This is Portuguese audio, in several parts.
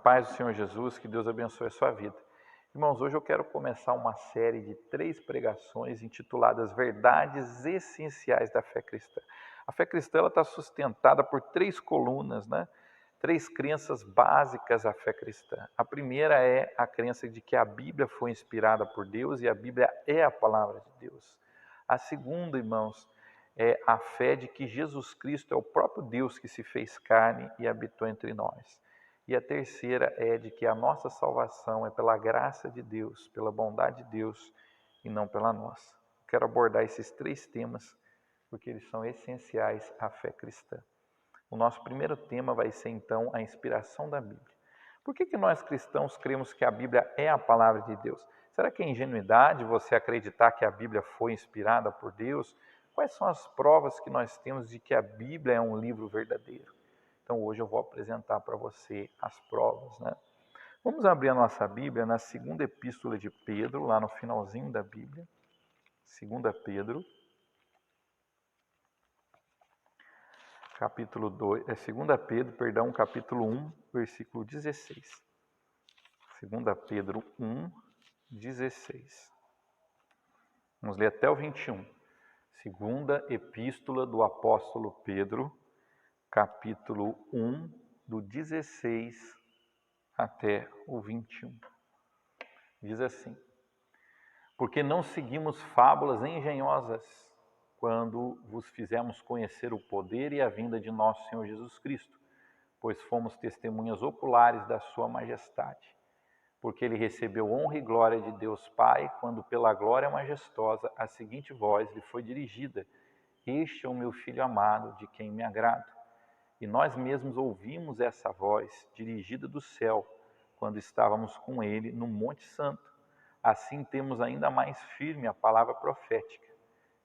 paz do Senhor Jesus, que Deus abençoe a sua vida. Irmãos, hoje eu quero começar uma série de 3 pregações intituladas Verdades Essenciais da Fé Cristã. A fé cristã está sustentada por 3 colunas, né? 3 crenças básicas da fé cristã. A primeira é a crença de que a Bíblia foi inspirada por Deus e a Bíblia é a palavra de Deus. A segunda, irmãos, é a fé de que Jesus Cristo é o próprio Deus que se fez carne e habitou entre nós. E a terceira é de que a nossa salvação é pela graça de Deus, pela bondade de Deus e não pela nossa. Quero abordar esses 3 temas porque eles são essenciais à fé cristã. O nosso primeiro tema vai ser então a inspiração da Bíblia. Por que nós cristãos cremos que a Bíblia é a palavra de Deus? Será que é ingenuidade você acreditar que a Bíblia foi inspirada por Deus? Quais são as provas que nós temos de que a Bíblia é um livro verdadeiro? Então hoje eu vou apresentar para você as provas, né? Vamos abrir a nossa Bíblia na segunda epístola de Pedro, lá no finalzinho da Bíblia. 2 Pedro, capítulo 2, 2 Pedro, perdão, capítulo 1, versículo 16. 2 Pedro 1, 16. Vamos ler até o 21. Segunda epístola do apóstolo Pedro, capítulo 1, do 16 até o 21. Diz assim: porque não seguimos fábulas engenhosas quando vos fizemos conhecer o poder e a vinda de nosso Senhor Jesus Cristo, pois fomos testemunhas oculares da sua majestade. Porque ele recebeu honra e glória de Deus Pai, quando pela glória majestosa a seguinte voz lhe foi dirigida: este é o meu Filho amado, de quem me agrado. E nós mesmos ouvimos essa voz, dirigida do céu, quando estávamos com ele no Monte Santo. Assim temos ainda mais firme a palavra profética,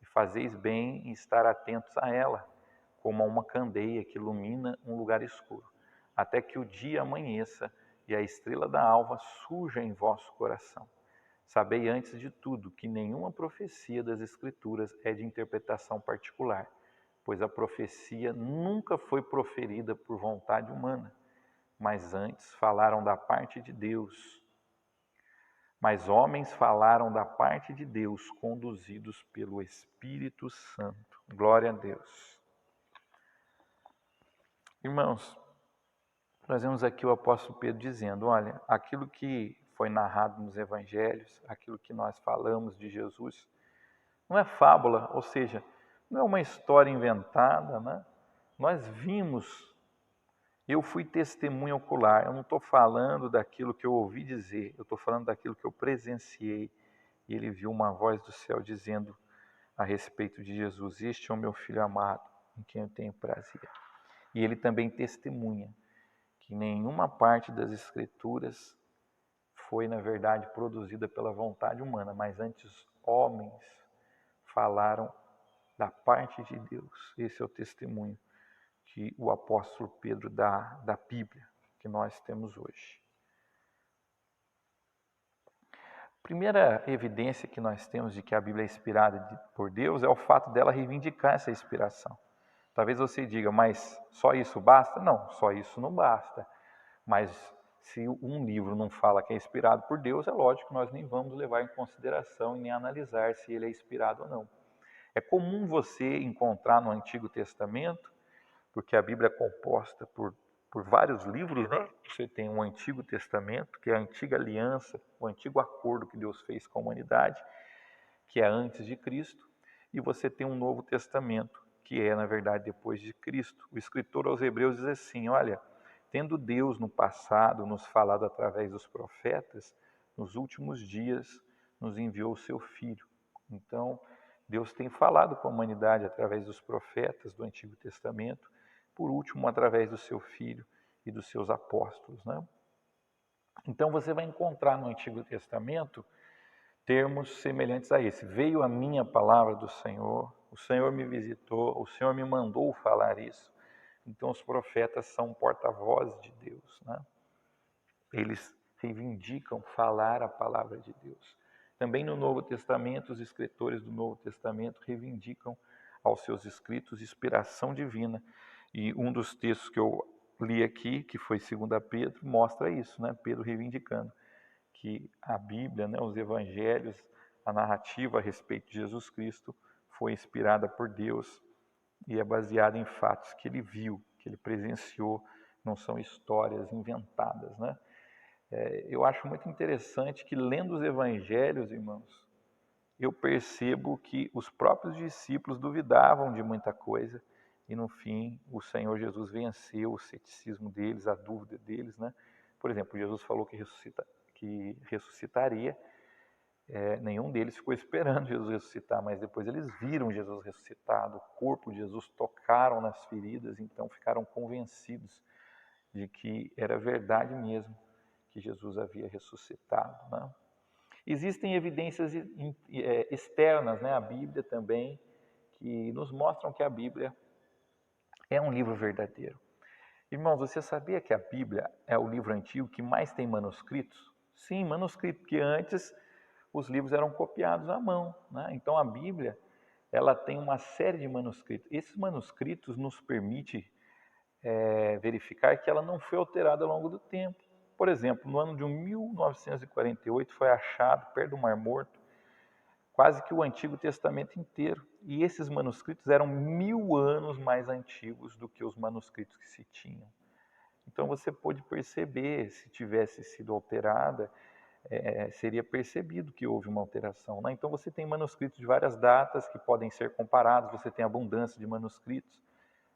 e fazeis bem em estar atentos a ela, como a uma candeia que ilumina um lugar escuro, até que o dia amanheça e a estrela da alva surja em vosso coração. Sabei antes de tudo que nenhuma profecia das Escrituras é de interpretação particular, pois a profecia nunca foi proferida por vontade humana, mas antes falaram da parte de Deus. Mas homens falaram da parte de Deus, conduzidos pelo Espírito Santo. Glória a Deus. Irmãos, nós vemos aqui o apóstolo Pedro dizendo, olha, aquilo que foi narrado nos evangelhos, aquilo que nós falamos de Jesus, não é fábula, ou seja, não é uma história inventada, né? Nós vimos, eu fui testemunha ocular, eu não estou falando daquilo que eu ouvi dizer, eu estou falando daquilo que eu presenciei. E ele viu uma voz do céu dizendo a respeito de Jesus: este é o meu Filho amado, em quem eu tenho prazer. E ele também testemunha que nenhuma parte das Escrituras foi, na verdade, produzida pela vontade humana, mas antes homens falaram da parte de Deus. Esse é o testemunho que o apóstolo Pedro dá da Bíblia que nós temos hoje. A primeira evidência que nós temos de que a Bíblia é inspirada por Deus é o fato dela reivindicar essa inspiração. Talvez você diga, mas só isso basta? Não, só isso não basta. Mas se um livro não fala que é inspirado por Deus, é lógico que nós nem vamos levar em consideração e nem analisar se ele é inspirado ou não. É comum você encontrar no Antigo Testamento, porque a Bíblia é composta por vários livros, né? Você tem um Antigo Testamento, que é a antiga aliança, o antigo acordo que Deus fez com a humanidade, que é antes de Cristo, e você tem um Novo Testamento, que é, na verdade, depois de Cristo. O escritor aos Hebreus diz assim, olha, tendo Deus no passado nos falado através dos profetas, nos últimos dias nos enviou o seu Filho. Então, Deus tem falado com a humanidade através dos profetas do Antigo Testamento, por último, através do seu Filho e dos seus apóstolos, né? Então, você vai encontrar no Antigo Testamento termos semelhantes a esse. Veio a minha palavra do Senhor, o Senhor me visitou, o Senhor me mandou falar isso. Então, os profetas são porta-vozes de Deus, né? Eles reivindicam falar a palavra de Deus. Também no Novo Testamento, os escritores do Novo Testamento reivindicam aos seus escritos inspiração divina. E um dos textos que eu li aqui, que foi 2 Pedro, mostra isso, né? Pedro reivindicando que a Bíblia, né, os evangelhos, a narrativa a respeito de Jesus Cristo foi inspirada por Deus e é baseada em fatos que ele viu, que ele presenciou, não são histórias inventadas, né? Eu acho muito interessante que, lendo os evangelhos, irmãos, eu percebo que os próprios discípulos duvidavam de muita coisa e, no fim, o Senhor Jesus venceu o ceticismo deles, a dúvida deles, né? Por exemplo, Jesus falou que ressuscitaria. Nenhum deles ficou esperando Jesus ressuscitar, mas depois eles viram Jesus ressuscitado, o corpo de Jesus, tocaram nas feridas, então ficaram convencidos de que era verdade mesmo que Jesus havia ressuscitado, né? Existem evidências externas, né, à Bíblia também, que nos mostram que a Bíblia é um livro verdadeiro. Irmãos, você sabia que a Bíblia é o livro antigo que mais tem manuscritos? Sim, manuscrito, porque antes os livros eram copiados à mão, né? Então a Bíblia, ela tem uma série de manuscritos. Esses manuscritos nos permitem verificar que ela não foi alterada ao longo do tempo. Por exemplo, no ano de 1948 foi achado, perto do Mar Morto, quase que o Antigo Testamento inteiro. E esses manuscritos eram 1000 anos mais antigos do que os manuscritos que se tinham. Então você pôde perceber, se tivesse sido alterada, seria percebido que houve uma alteração, né? Então você tem manuscritos de várias datas que podem ser comparados, você tem abundância de manuscritos.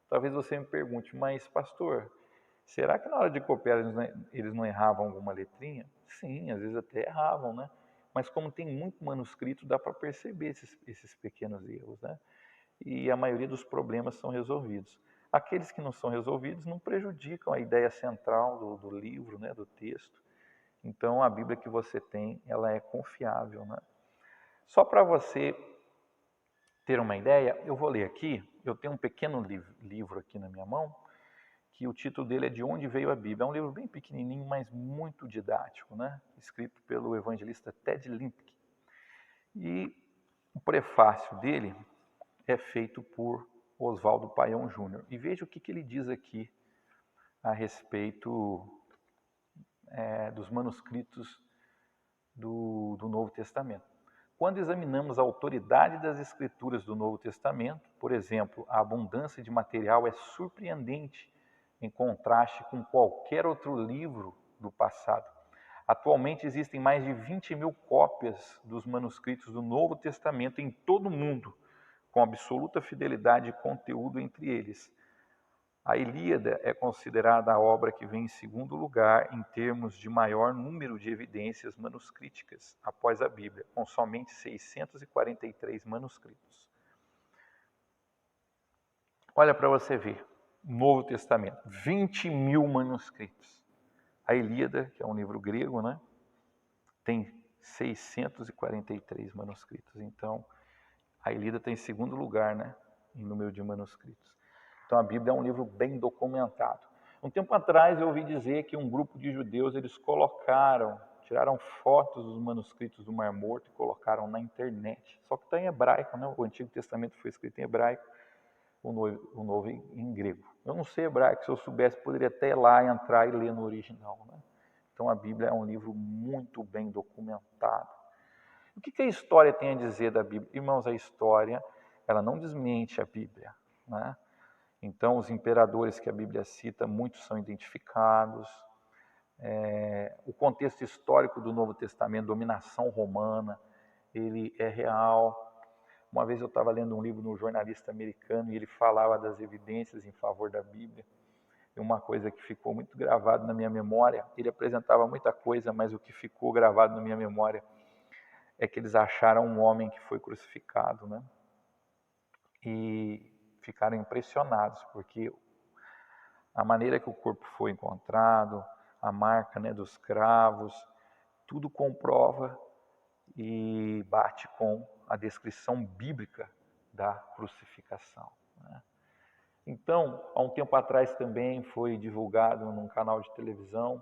Talvez você me pergunte, mas pastor, será que na hora de copiar eles não erravam alguma letrinha? Sim, às vezes até erravam, né? Mas como tem muito manuscrito, dá para perceber esses pequenos erros, né? E a maioria dos problemas são resolvidos. Aqueles que não são resolvidos não prejudicam a ideia central do livro, né, do texto. Então, a Bíblia que você tem, ela é confiável, né? Só para você ter uma ideia, eu vou ler aqui, eu tenho um pequeno livro aqui na minha mão, que o título dele é De Onde Veio a Bíblia. É um livro bem pequenininho, mas muito didático, né? Escrito pelo evangelista Ted Limpke. E o prefácio dele é feito por Oswaldo Paião Júnior. E veja o que ele diz aqui a respeito dos manuscritos do Novo Testamento. Quando examinamos a autoridade das escrituras do Novo Testamento, por exemplo, a abundância de material é surpreendente em contraste com qualquer outro livro do passado. Atualmente existem mais de 20.000 cópias dos manuscritos do Novo Testamento em todo o mundo, com absoluta fidelidade e conteúdo entre eles. A Ilíada é considerada a obra que vem em segundo lugar em termos de maior número de evidências manuscríticas, após a Bíblia, com somente 643 manuscritos. Olha para você ver, Novo Testamento, 20.000 manuscritos. A Ilíada, que é um livro grego, né, tem 643 manuscritos. Então, a Ilíada está em segundo lugar, né, em número de manuscritos. Então a Bíblia é um livro bem documentado. Um tempo atrás eu ouvi dizer que um grupo de judeus, eles tiraram fotos dos manuscritos do Mar Morto e colocaram na internet. Só que está em hebraico, né? O Antigo Testamento foi escrito em hebraico, o Novo em grego. Eu não sei hebraico, se eu soubesse poderia até ir lá, entrar e ler no original, né? Então a Bíblia é um livro muito bem documentado. O que a história tem a dizer da Bíblia? Irmãos, a história, ela não desmente a Bíblia, né? Então, os imperadores que a Bíblia cita, muitos são identificados. O contexto histórico do Novo Testamento, dominação romana, ele é real. Uma vez eu estava lendo um livro de um jornalista americano e ele falava das evidências em favor da Bíblia. E uma coisa que ficou muito gravado na minha memória, ele apresentava muita coisa, mas o que ficou gravado na minha memória é que eles acharam um homem que foi crucificado, né? E ficaram impressionados, porque a maneira que o corpo foi encontrado, a marca, né, dos cravos, tudo comprova e bate com a descrição bíblica da crucificação, né? Então, há um tempo atrás também foi divulgado num canal de televisão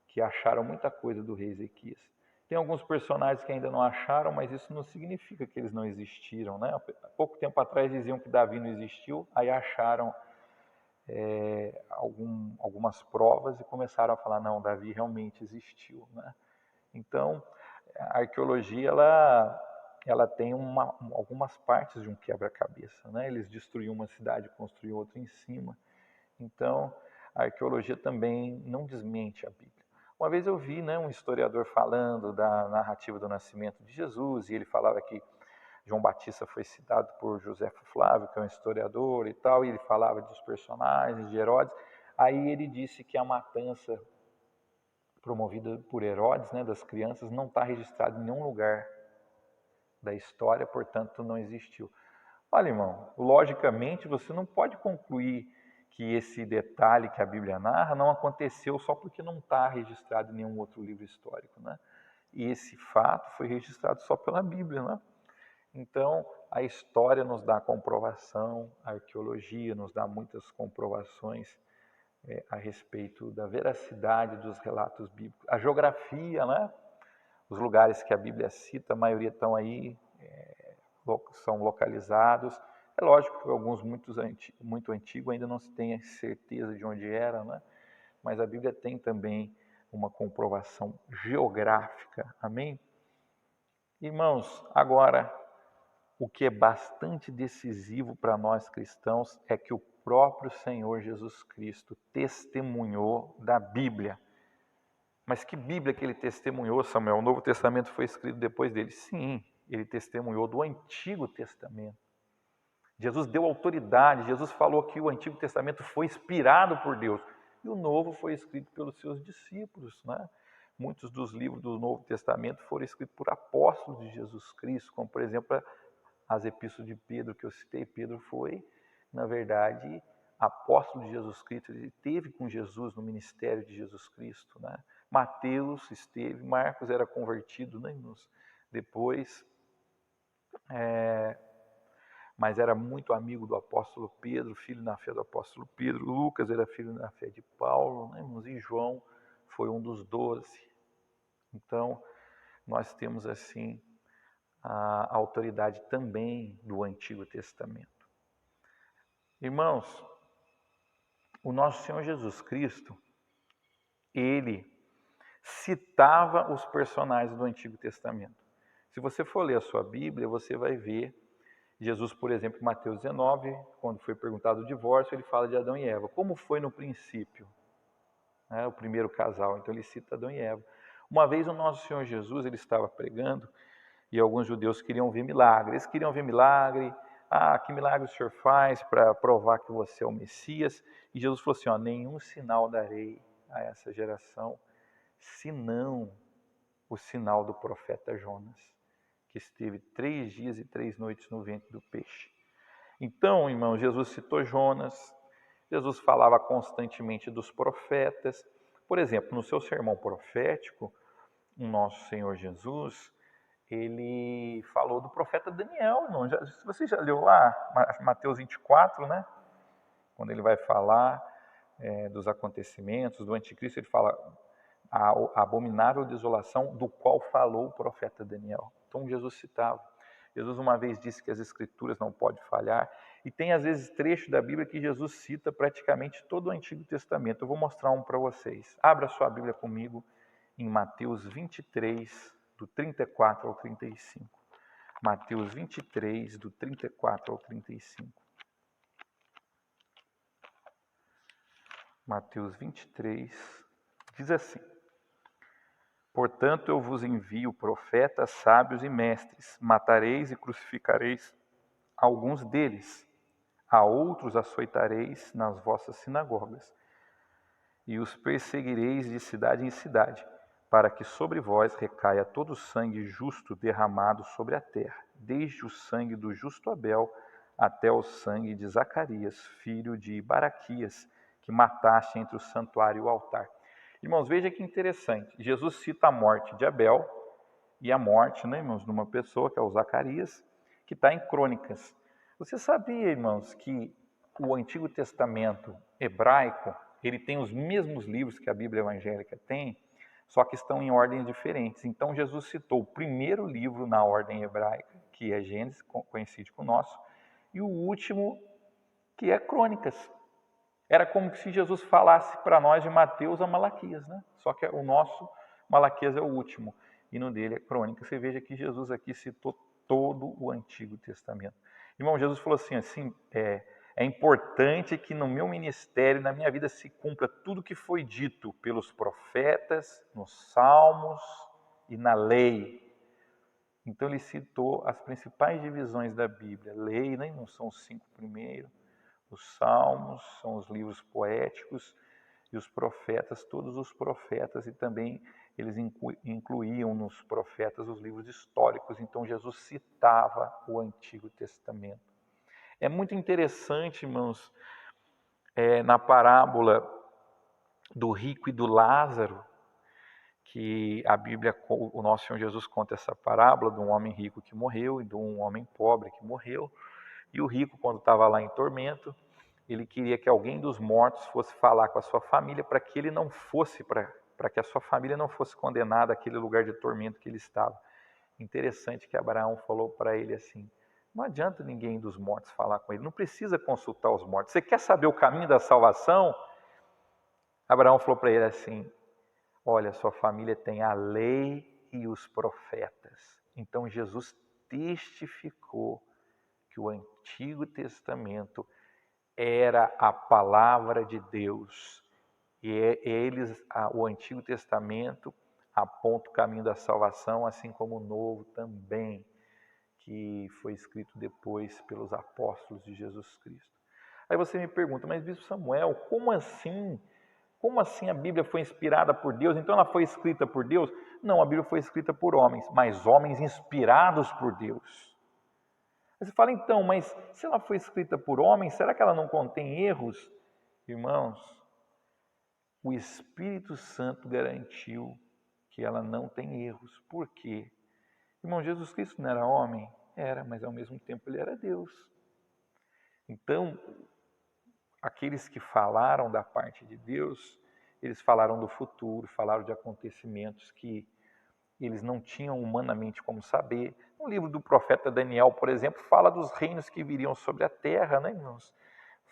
que acharam muita coisa do rei Ezequias. Tem alguns personagens que ainda não acharam, mas isso não significa que eles não existiram, né? Há pouco tempo atrás diziam que Davi não existiu, aí acharam algumas provas e começaram a falar, não, Davi realmente existiu, né? Então, a arqueologia, ela tem algumas partes de um quebra-cabeça, né? Eles destruíam uma cidade e construíam outra em cima. Então, a arqueologia também não desmente a Bíblia. Uma vez eu vi, né, um historiador falando da narrativa do nascimento de Jesus, e ele falava que João Batista foi citado por Joséfo Flávio, que é um historiador e tal, e ele falava dos personagens, de Herodes. Aí ele disse que a matança promovida por Herodes, né, das crianças, não está registrada em nenhum lugar da história, portanto não existiu. Olha, irmão, logicamente você não pode concluir que esse detalhe que a Bíblia narra não aconteceu só porque não está registrado em nenhum outro livro histórico, né? E esse fato foi registrado só pela Bíblia, né? Então, a história nos dá comprovação, a arqueologia nos dá muitas comprovações a respeito da veracidade dos relatos bíblicos. A geografia, né? Os lugares que a Bíblia cita, a maioria estão aí, são localizados. É lógico que alguns muito antigos ainda não se tem certeza de onde era, né? Mas a Bíblia tem também uma comprovação geográfica. Amém? Irmãos, agora, o que é bastante decisivo para nós cristãos é que o próprio Senhor Jesus Cristo testemunhou da Bíblia. Mas que Bíblia que ele testemunhou, Samuel? O Novo Testamento foi escrito depois dele? Sim, ele testemunhou do Antigo Testamento. Jesus deu autoridade, Jesus falou que o Antigo Testamento foi inspirado por Deus. E o Novo foi escrito pelos seus discípulos, né? Muitos dos livros do Novo Testamento foram escritos por apóstolos de Jesus Cristo, como por exemplo as epístolas de Pedro que eu citei. Pedro foi, na verdade, apóstolo de Jesus Cristo, ele esteve com Jesus no ministério de Jesus Cristo, né? Mateus esteve, Marcos era convertido, né, depois, mas era muito amigo do apóstolo Pedro, filho na fé do apóstolo Pedro. Lucas era filho na fé de Paulo, né, irmãos? E João foi um dos 12. Então, nós temos assim a autoridade também do Antigo Testamento. Irmãos, o nosso Senhor Jesus Cristo, ele citava os personagens do Antigo Testamento. Se você for ler a sua Bíblia, você vai ver Jesus, por exemplo, em Mateus 19, quando foi perguntado o divórcio, ele fala de Adão e Eva. Como foi no princípio? Né, o primeiro casal, então ele cita Adão e Eva. Uma vez o nosso Senhor Jesus, ele estava pregando, e alguns judeus queriam ver milagre. Eles queriam ver milagre. Ah, que milagre o Senhor faz para provar que você é o Messias? E Jesus falou assim, ó, nenhum sinal darei a essa geração, senão o sinal do profeta Jonas, que esteve 3 dias e 3 noites no ventre do peixe. Então, irmão, Jesus citou Jonas, Jesus falava constantemente dos profetas. Por exemplo, no seu sermão profético, o nosso Senhor Jesus, ele falou do profeta Daniel, irmão. Você já leu lá, Mateus 24, né? Quando ele vai falar dos acontecimentos, do anticristo, ele fala a abominável desolação do qual falou o profeta Daniel. Então Jesus citava. Jesus uma vez disse que as escrituras não podem falhar, e tem às vezes trechos da Bíblia que Jesus cita praticamente todo o Antigo Testamento. Eu vou mostrar um para vocês. Abra sua Bíblia comigo em Mateus 23, do 34 ao 35. Mateus 23, do 34 ao 35. Mateus 23, diz assim: portanto, eu vos envio profetas, sábios e mestres. Matareis e crucificareis alguns deles. A outros açoitareis nas vossas sinagogas. E os perseguireis de cidade em cidade, para que sobre vós recaia todo o sangue justo derramado sobre a terra, desde o sangue do justo Abel até o sangue de Zacarias, filho de Baraquias, que mataste entre o santuário e o altar. Irmãos, veja que interessante. Jesus cita a morte de Abel e a morte, né, irmãos, de uma pessoa, que é o Zacarias, que está em Crônicas. Você sabia, irmãos, que o Antigo Testamento hebraico, ele tem os mesmos livros que a Bíblia evangélica tem, só que estão em ordens diferentes. Então, Jesus citou o primeiro livro na ordem hebraica, que é Gênesis, coincide com o nosso, e o último, que é Crônicas. Era como se Jesus falasse para nós de Mateus a Malaquias, né? Só que o nosso Malaquias é o último, e no dele é crônica. Você veja que Jesus aqui citou todo o Antigo Testamento. Irmão, Jesus falou assim, é importante que no meu ministério, na minha vida, se cumpra tudo que foi dito pelos profetas, nos salmos e na lei. Então ele citou as principais divisões da Bíblia. Lei, né? Não são os 5 primeiros. Os salmos são os livros poéticos e os profetas, todos os profetas, e também eles incluíam nos profetas os livros históricos. Então Jesus citava o Antigo Testamento. É muito interessante, irmãos, na parábola do rico e do Lázaro, que a Bíblia, o nosso Senhor Jesus conta essa parábola de um homem rico que morreu e de um homem pobre que morreu. E o rico, quando estava lá em tormento, ele queria que alguém dos mortos fosse falar com a sua família para que ele não fosse, para que a sua família não fosse condenada àquele lugar de tormento que ele estava. Interessante que Abraão falou para ele assim, não adianta ninguém dos mortos falar com ele, não precisa consultar os mortos. Você quer saber o caminho da salvação? Abraão falou para ele assim, olha, sua família tem a lei e os profetas. Então Jesus testificou que o Antigo Testamento era a palavra de Deus. E o Antigo Testamento aponta o caminho da salvação, assim como o Novo também, que foi escrito depois pelos apóstolos de Jesus Cristo. Aí você me pergunta, mas Bispo Samuel, como assim? Como assim a Bíblia foi inspirada por Deus? Então ela foi escrita por Deus? Não, a Bíblia foi escrita por homens, mas homens inspirados por Deus. Aí você fala, então, mas se ela foi escrita por homens, será que ela não contém erros? Irmãos, o Espírito Santo garantiu que ela não tem erros. Por quê? Irmão, Jesus Cristo não era homem? Era, mas ao mesmo tempo ele era Deus. Então, aqueles que falaram da parte de Deus, eles falaram do futuro, falaram de acontecimentos que eles não tinham humanamente como saber. No livro do profeta Daniel, por exemplo, fala dos reinos que viriam sobre a terra, né, irmãos?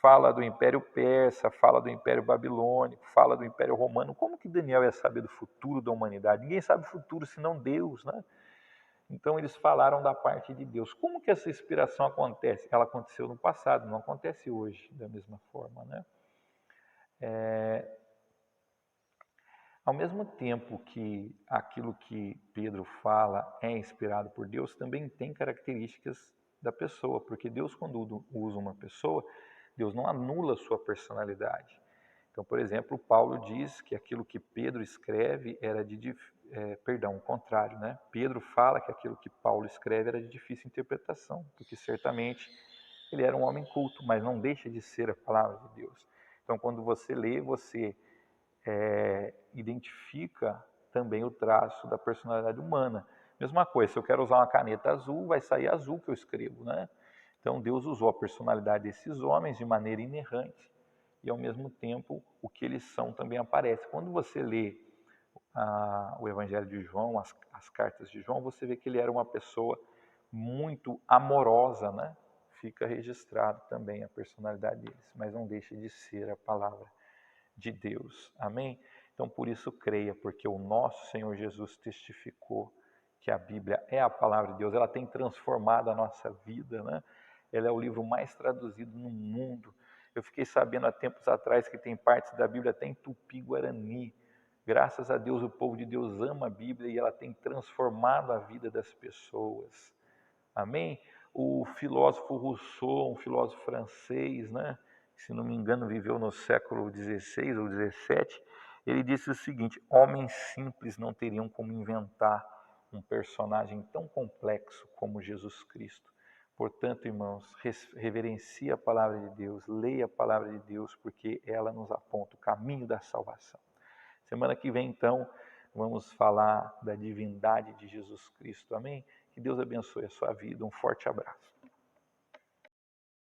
Fala do Império Persa, fala do Império Babilônico, fala do Império Romano. Como que Daniel ia saber do futuro da humanidade? Ninguém sabe o futuro senão Deus, né? Então eles falaram da parte de Deus. Como que essa inspiração acontece? Ela aconteceu no passado, não acontece hoje da mesma forma, né? Ao mesmo tempo que aquilo que Pedro fala é inspirado por Deus, também tem características da pessoa, porque Deus, quando usa uma pessoa, Deus não anula sua personalidade. Então, por exemplo, Paulo diz que aquilo que Pedro escreve era o contrário, né? Pedro fala que aquilo que Paulo escreve era de difícil interpretação, porque certamente ele era um homem culto, mas não deixa de ser a palavra de Deus. Então, quando você lê, você identifica também o traço da personalidade humana. Mesma coisa, se eu quero usar uma caneta azul, vai sair azul que eu escrevo, né? Então Deus usou a personalidade desses homens de maneira inerrante e ao mesmo tempo o que eles são também aparece. Quando você lê o Evangelho de João, as cartas de João, você vê que ele era uma pessoa muito amorosa, né? Fica registrado também a personalidade deles, mas não deixa de ser a palavra de Deus. Amém? Então, por isso, creia, porque o nosso Senhor Jesus testificou que a Bíblia é a palavra de Deus. Ela tem transformado a nossa vida, né? Ela é o livro mais traduzido no mundo. Eu fiquei sabendo há tempos atrás que tem partes da Bíblia até em Tupi-Guarani. Graças a Deus, o povo de Deus ama a Bíblia e ela tem transformado a vida das pessoas. Amém? O filósofo Rousseau, um filósofo francês, né? Se não me engano, viveu no século XVI ou XVII, ele disse o seguinte, homens simples não teriam como inventar um personagem tão complexo como Jesus Cristo. Portanto, irmãos, reverencie a palavra de Deus, leia a palavra de Deus, porque ela nos aponta o caminho da salvação. Semana que vem, então, vamos falar da divindade de Jesus Cristo. Amém? Que Deus abençoe a sua vida. Um forte abraço.